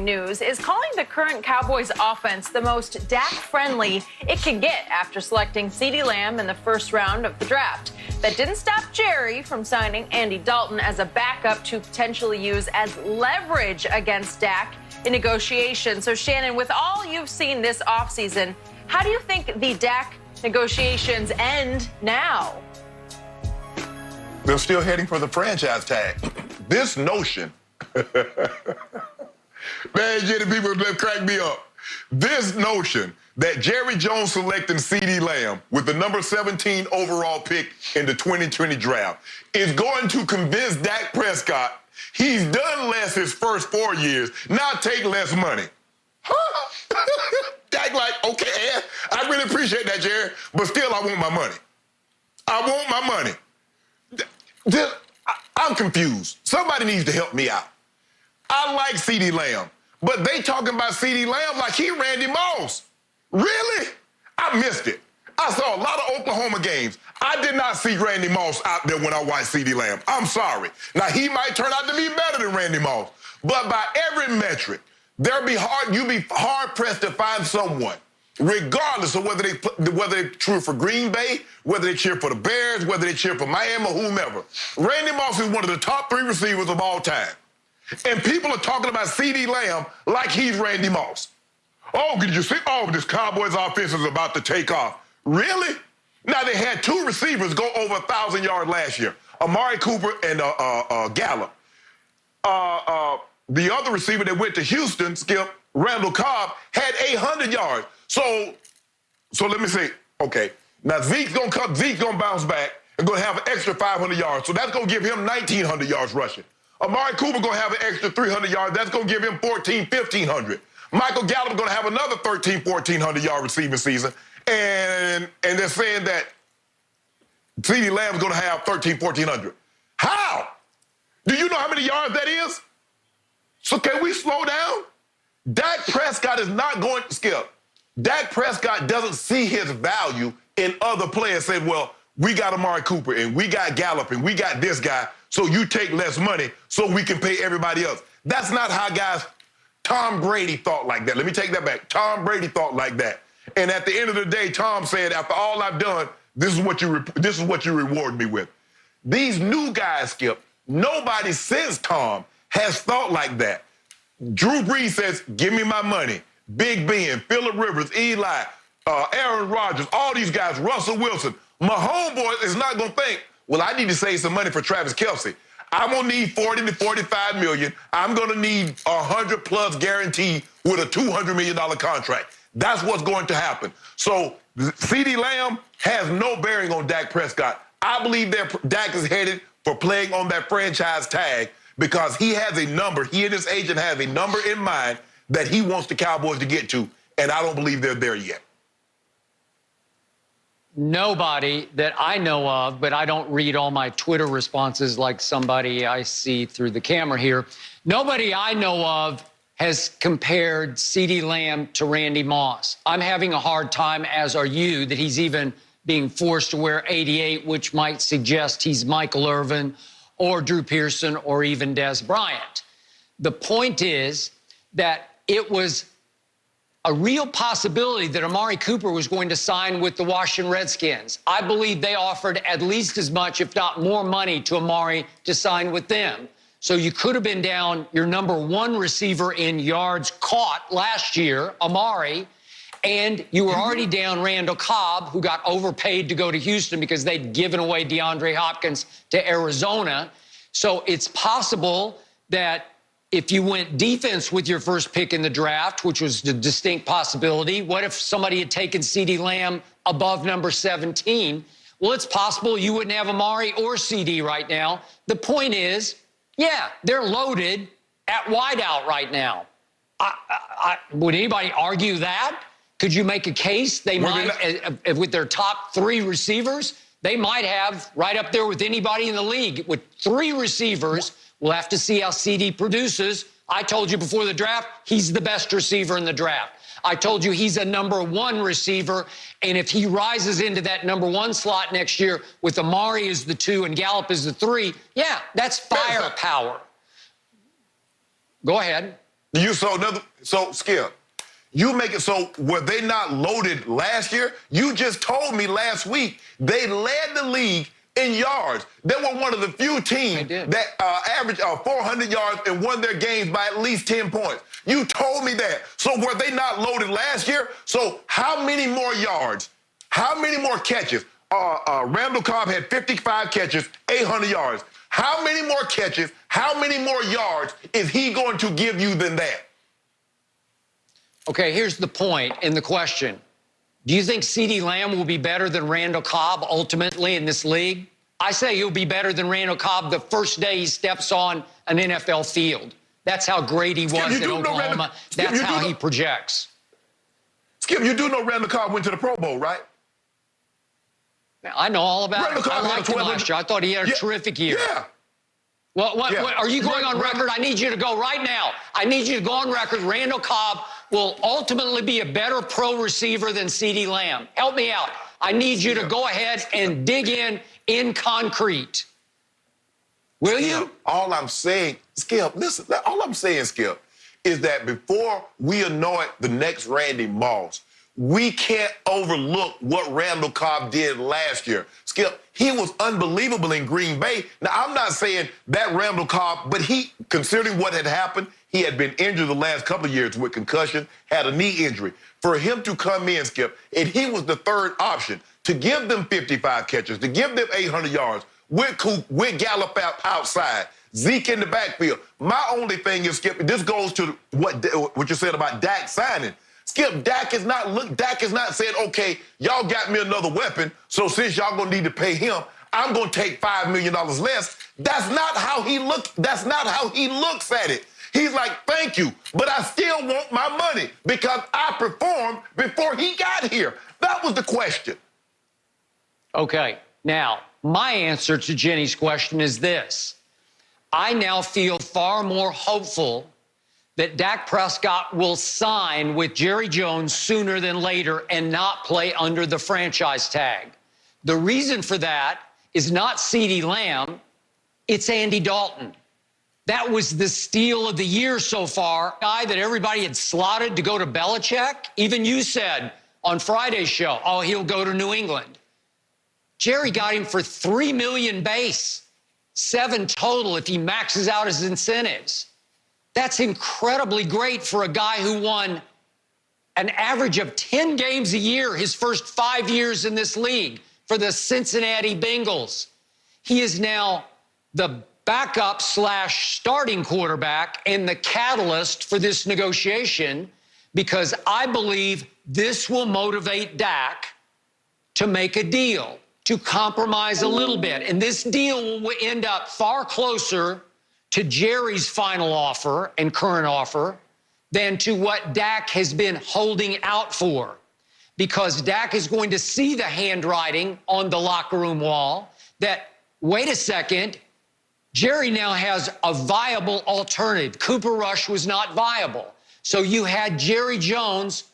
news is calling the current Cowboys offense the most Dak-friendly it can get after selecting CeeDee Lamb in the first round of the draft. That didn't stop Jerry from signing Andy Dalton as a backup to potentially use as leverage against Dak in negotiations. So, Shannon, with all you've seen this offseason, how do you think the Dak negotiations end now? They're still heading for the franchise tag. This notion, man, Jenny, people crack me up. This notion that Jerry Jones selecting CeeDee Lamb with the number 17 overall pick in the 2020 draft is going to convince Dak Prescott he's done less his first 4 years, now take less money. Dak like, okay, I really appreciate that, Jerry, but still I want my money. I want my money. I'm confused. Somebody needs to help me out. I like CeeDee Lamb, but they talking about CeeDee Lamb like he Randy Moss. Really? I missed it. I saw a lot of Oklahoma games. I did not see Randy Moss out there when I watched CeeDee Lamb. I'm sorry. Now, he might turn out to be better than Randy Moss, but by every metric, you'd be hard-pressed to find someone, regardless of whether they cheer for Green Bay, whether they cheer for the Bears, whether they cheer for Miami or whomever. Randy Moss is one of the top 3 receivers of all time. And people are talking about CeeDee Lamb like he's Randy Moss. Oh, did you see? Oh, this Cowboys offense is about to take off. Really? Now, they had 2 receivers go over 1,000 yards last year, Amari Cooper and Gallup. The other receiver that went to Houston, Skip, Randall Cobb, had 800 yards. So let me say, okay, now Zeke's gonna bounce back and gonna have an extra 500 yards. So that's gonna give him 1,900 yards rushing. Amari Cooper gonna have an extra 300 yards. That's gonna give him 1,500. Michael Gallup gonna have another 1,400 yard receiving season. And they're saying that CeeDee Lamb's gonna have 1,400. How? Do you know how many yards that is? So can we slow down? Dak Prescott is not going to Skip. Dak Prescott doesn't see his value in other players saying, well, we got Amari Cooper and we got Gallup and we got this guy, so you take less money so we can pay everybody else. That's not how guys, Tom Brady thought like that. Let me take that back. Tom Brady thought like that. And at the end of the day, Tom said, after all I've done, this is what you reward me with. These new guys, Skip, nobody since Tom has thought like that. Drew Brees says, give me my money. Big Ben, Phillip Rivers, Eli, Aaron Rodgers, all these guys, Russell Wilson. My homeboy is not going to think, well, I need to save some money for Travis Kelce. I'm going to need 40 to 45 million. I'm going to need 100 plus guarantee with a $200 million contract. That's what's going to happen. So CeeDee Lamb has no bearing on Dak Prescott. I believe that Dak is headed for playing on that franchise tag because he has a number, he and his agent have a number in mind that he wants the Cowboys to get to, and I don't believe they're there yet. Nobody that I know of, but I don't read all my Twitter responses like somebody I see through the camera here. Nobody I know of has compared CeeDee Lamb to Randy Moss. I'm having a hard time, as are you, that he's even being forced to wear 88, which might suggest he's Michael Irvin or Drew Pearson or even Des Bryant. The point is that it was a real possibility that Amari Cooper was going to sign with the Washington Redskins. I believe they offered at least as much, if not more money, to Amari to sign with them. So you could have been down your number 1 receiver in yards caught last year, Amari, and you were already down Randall Cobb, who got overpaid to go to Houston because they'd given away DeAndre Hopkins to Arizona. So it's possible that if you went defense with your first pick in the draft, which was a distinct possibility, what if somebody had taken CeeDee Lamb above number 17? Well, it's possible you wouldn't have Amari or CeeDee right now. The point is, yeah, they're loaded at wideout right now. Would anybody argue that? Could you make a case they might, with their top 3 receivers, they might have right up there with anybody in the league with 3 receivers. We'll have to see how CeeDee produces. I told you before the draft, he's the best receiver in the draft. I told you he's a number 1 receiver, and if he rises into that number 1 slot next year with Amari as the 2 and Gallup as the 3, yeah, that's firepower. Go ahead. So Skip, you make it so were they not loaded last year? You just told me last week they led the league in yards. They were one of the few teams that averaged 400 yards and won their games by at least 10 points. You told me that. So were they not loaded last year? So how many more yards? How many more catches? Randall Cobb had 55 catches, 800 yards. How many more catches, how many more yards is he going to give you than that? Okay, here's the point in the question. Do you think CeeDee Lamb will be better than Randall Cobb ultimately in this league? I say he'll be better than Randall Cobb the first day he steps on an NFL field. That's how great he was in Oklahoma. That's how he projects. Skip, you do know Randall Cobb went to the Pro Bowl, right? I know all about it. I liked him last year. I thought he had a terrific year. Yeah. What, are you going on record? I need you to go right now. I need you to go on record. Randall Cobb will ultimately be a better pro receiver than CeeDee Lamb. Help me out. I need you to go ahead and dig in concrete. Will you? All I'm saying, Skip, listen, all I'm saying, Skip, is that before we anoint the next Randy Moss, we can't overlook what Randall Cobb did last year. Skip, he was unbelievable in Green Bay. Now, I'm not saying that Randall Cobb, but considering what had happened, he had been injured the last couple of years with concussion, had a knee injury. For him to come in, Skip, and he was the third option to give them 55 catches, to give them 800 yards, with Gallup outside, Zeke in the backfield. My only thing is, Skip, this goes to what you said about Dak signing. Skip, Dak is not saying, okay, y'all got me another weapon, so since y'all gonna need to pay him, I'm gonna take $5 million less. That's not how he looks at it. He's like, thank you, but I still want my money because I performed before he got here. That was the question. Okay, now, my answer to Jenny's question is this. I now feel far more hopeful that Dak Prescott will sign with Jerry Jones sooner than later and not play under the franchise tag. The reason for that is not CeeDee Lamb, it's Andy Dalton. That was the steal of the year so far. Guy that everybody had slotted to go to Belichick. Even you said on Friday's show, oh, he'll go to New England. Jerry got him for $3 million base, $7 million total if he maxes out his incentives. That's incredibly great for a guy who won an average of 10 games a year his first 5 years in this league for the Cincinnati Bengals. He is now the backup / starting quarterback and the catalyst for this negotiation because I believe this will motivate Dak to make a deal, to compromise a little bit. And this deal will end up far closer to Jerry's final offer and current offer than to what Dak has been holding out for. Because Dak is going to see the handwriting on the locker room wall that, wait a second, Jerry now has a viable alternative. Cooper Rush was not viable. So you had Jerry Jones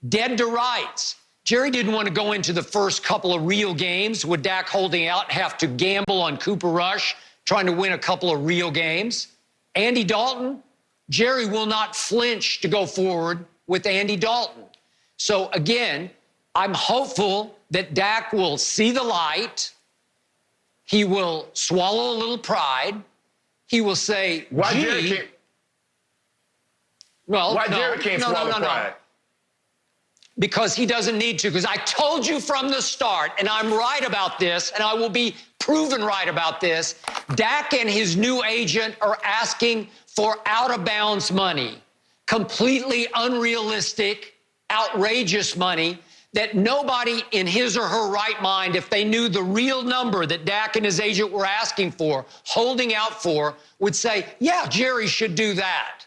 dead to rights. Jerry didn't want to go into the first couple of real games with Dak holding out and have to gamble on Cooper Rush trying to win a couple of real games. Andy Dalton, Jerry will not flinch to go forward with Andy Dalton. So again, I'm hopeful that Dak will see the light. He will swallow a little pride. He will say, why Jerry can't? Well, why Jerry can't swallow pride? Because he doesn't need to. Because I told you from the start, and I'm right about this, and I will be proven right about this, Dak and his new agent are asking for out-of-bounds money, completely unrealistic, outrageous money that nobody in his or her right mind, if they knew the real number that Dak and his agent were asking for, holding out for, would say, yeah, Jerry should do that.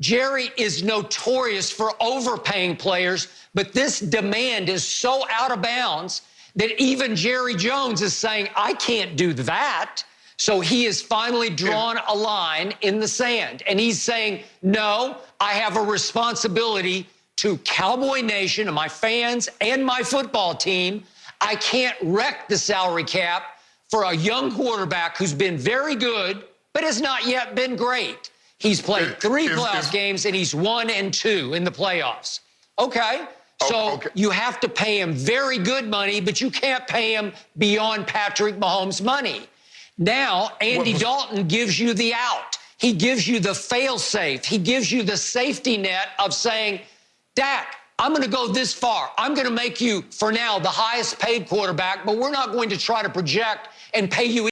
Jerry is notorious for overpaying players, but this demand is so out of bounds that even Jerry Jones is saying, I can't do that. So he has finally drawn a line in the sand. And he's saying, no, I have a responsibility to Cowboy Nation and my fans and my football team. I can't wreck the salary cap for a young quarterback who's been very good, but has not yet been great. He's played 3 playoff games, and he's 1-2 in the playoffs. Okay, so you have to pay him very good money, but you can't pay him beyond Patrick Mahomes' money. Now, Andy Dalton gives you the out. He gives you the fail-safe. He gives you the safety net of saying, Dak, I'm going to go this far. I'm going to make you, for now, the highest paid quarterback, but we're not going to try to project and pay you